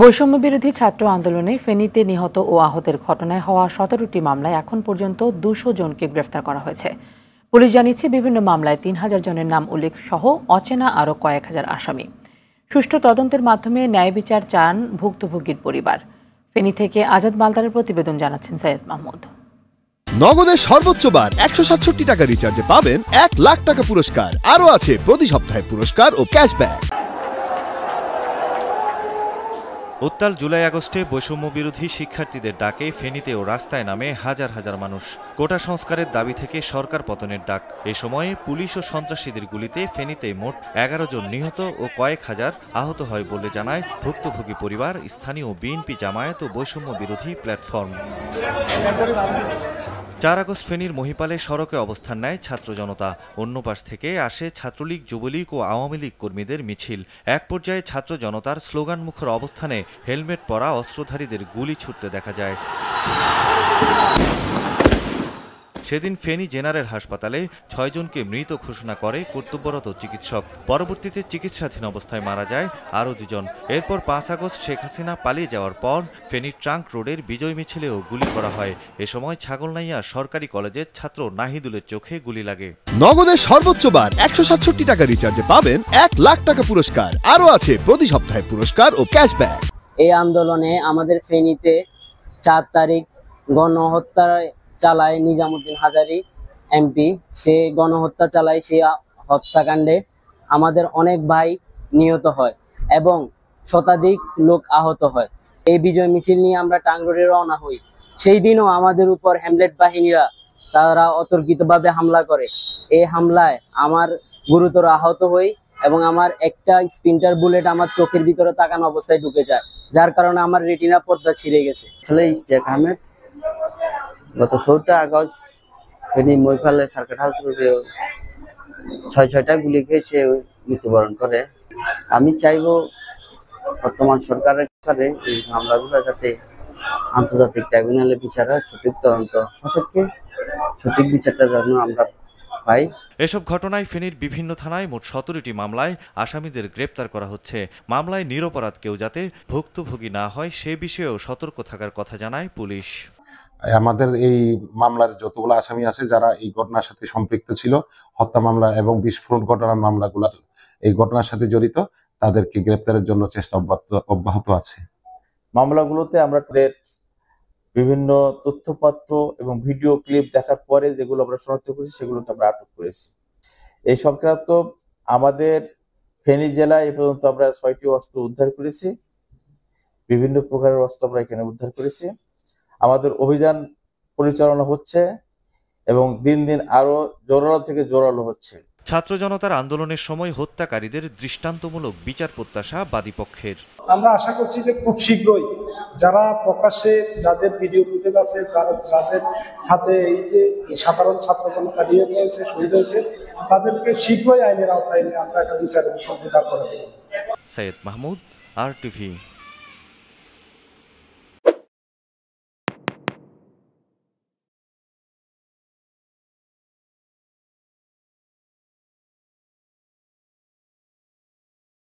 বৈষম্য বিরোধী ছাত্র আন্দোলনে ফেনীতে নিহত ও আহতের ঘটনায় হওয়া ১৭টি মামলায় এখন পর্যন্ত ২০০ জনকে গ্রেফতার করা হয়েছে। পুলিশ জানিয়েছে বিভিন্ন মামলায় ৩,০০০ জনের নাম উল্লেখ সহ অচেনা আরও কয়েক হাজার আসামি। সুষ্ঠু তদন্তের মাধ্যমে ন্যায় বিচার চান ভুক্তভোগীর পরিবার। ফেনী থেকে আজাদ মালদারের প্রতিবেদন জানাচ্ছেন সৈয়দ মাহমুদ। নগদের সর্বোচ্চ বার ১৬৭ টাকা রিচার্জে পাবেন ১ লাখ টাকা পুরস্কার। আরও আছে প্রতি সপ্তাহে পুরস্কার ও ক্যাশব্যাক। উত্তাল জুলাই আগস্টে বৈষম্য বিরোধী শিক্ষার্থীদের ডাকে ফেনীতেও রাস্তায় নামে হাজার হাজার মানুষ। কোটা সংস্কারের দাবি থেকে সরকার পতনের ডাক। এ সময়ে পুলিশ ও সন্ত্রাসীদের গুলিতে ফেনীতে মোট ১১ জন নিহত ও কয়েক হাজার আহত হয় বলে জানায় ভুক্তভোগী পরিবার, স্থানীয় বিএনপি, জামায়াত ও বৈষম্য বিরোধী প্ল্যাটফর্ম। ৪ আগস্ট ফেনীর মহিপালে সড়কে অবস্থান নেয় ছাত্র জনতা। অন্য পাশ থেকে আসে ছাত্রলীগ, যুবলীগ ও আওয়ামী লীগ কর্মীদের মিছিল। এক পর্যায়ে ছাত্র জনতার স্লোগানমুখর অবস্থানে হেলমেট পরা অস্ত্রধারীদের গুলি ছুটতে দেখা যায়। সেদিন ফেনী জেনারেল হাসপাতালে ৬ জনকে মৃত ঘোষণা করে কর্তব্যরত চিকিৎসক। পরবর্তীতে চিকিৎসাধীন অবস্থায় মারা যায় আরও ২ জন। এরপর ৫ আগস্ট শেখ হাসিনা পালিয়ে যাওয়ার পর ফেনীর ট্রাঙ্ক রোডের বিজয় মিছিলেও গুলি করা হয়। এ সময় ছাগলনাইয়া সরকারি কলেজের ছাত্র নাহিদুলের চোখে গুলি লাগে। নগদের সর্বোচ্চ বার ১৬৭ টাকা রিচার্জে পাবেন ১ লাখ টাকা পুরস্কার। আরও আছে প্রতি সপ্তাহে পুরস্কার ও ক্যাশব্যাক। এই আন্দোলনে আমাদের ফেনীতে ৪ তারিখ গণহত্যা চালায় নিজামুদ্দিন হাজারী এমপি। সে গণহত্যা চালায়। সেই হত্যাকাণ্ডে আমাদের অনেক ভাই নিহত হয় এবং শতাধিক লোক আহত হয়। এই বিজয় মিছিল নিয়ে আমরা টাং রোডে রওনা হই। সেই দিনও আমাদের উপর হ্যামলেট বাহিনীরা তারা অতর্কিতভাবে হামলা করে। এই হামলায় আমার গুরুতর আহত হই এবং আমার একটা স্পিন্টার বুলেট আমার চোখের ভিতরে তাকানো অবস্থায় ঢুকে যায়, যার কারণে আমার রেটিনা পর্দা ছিঁড়ে গেছে। আসলে ইশতিয়াক আহমেদ গত ১৬ আগস্ট ফেনী মহিপালে সার্কিট হাউস রোডে ৬টা গুলি খেয়ে সে মৃত্যুবরণ করে। আমি চাইব বর্তমান সরকারের কাছে এই মামলাগুলো যাতে আন্তর্জাতিক ট্রাইব্যুনালে বিচার হয়, সঠিক তদন্ত সাপেক্ষে সঠিক বিচারটা যেন আমরা পাই। এসব ঘটনায় ফেনীর বিভিন্ন থানায় মোট ১৭টি মামলায় আসামিদের গ্রেপ্তার করা হচ্ছে। মামলায় নিরপরাধ কেউ যাতে ভুক্তভোগী না হয় সে বিষয়েও সতর্ক থাকার কথা জানায় পুলিশ। আমাদের এই মামলার যতগুলো আসামি আছে যারা এই ঘটনার সাথে সম্পৃক্ত ছিল, হত্যা মামলা এবং বিস্ফোরণ ঘটনার মামলাগুলোর এই ঘটনার সাথে জড়িত, তাদেরকে গ্রেপ্তারের জন্য চেষ্টা অব্যাহত আছে। মামলাগুলোতে আমরা বিভিন্ন তথ্যপত্র এবং ভিডিও ক্লিপ দেখার পরে যেগুলো আমরা শনাক্ত করেছি সেগুলোকে আমরা আটক করেছি। এই সংক্রান্ত আমাদের ফেনী জেলায় এ পর্যন্ত আমরা ৬টি অস্ত্র উদ্ধার করেছি। বিভিন্ন প্রকারের অস্ত্র আমরা এখানে উদ্ধার করেছি। আমাদের অভিযান পরিচালনা হচ্ছে এবং দিন দিন আরো জোরালো থেকে জোরালো হচ্ছে। ছাত্র জনতার আন্দোলনের সময় হত্যাকারীদের দৃষ্টান্তমূলক বিচার প্রত্যাশা বাদীপক্ষের। আমরা আশা করছি যে খুব শীঘ্রই যারা প্রকাশ্যে যাদের ভিডিও ফুটেজ আছে, যাদের হাতে এই যে সাধারণ ছাত্র জনতা নিহত হয়েছে, শহীদ হয়েছে, তাদেরকে শীঘ্রই আইনের আওতায় এনে আমরা একটা বিচারের মুখোমুখি দাঁড় করাতে পারব। সৈয়দ মাহমুদ, RTV।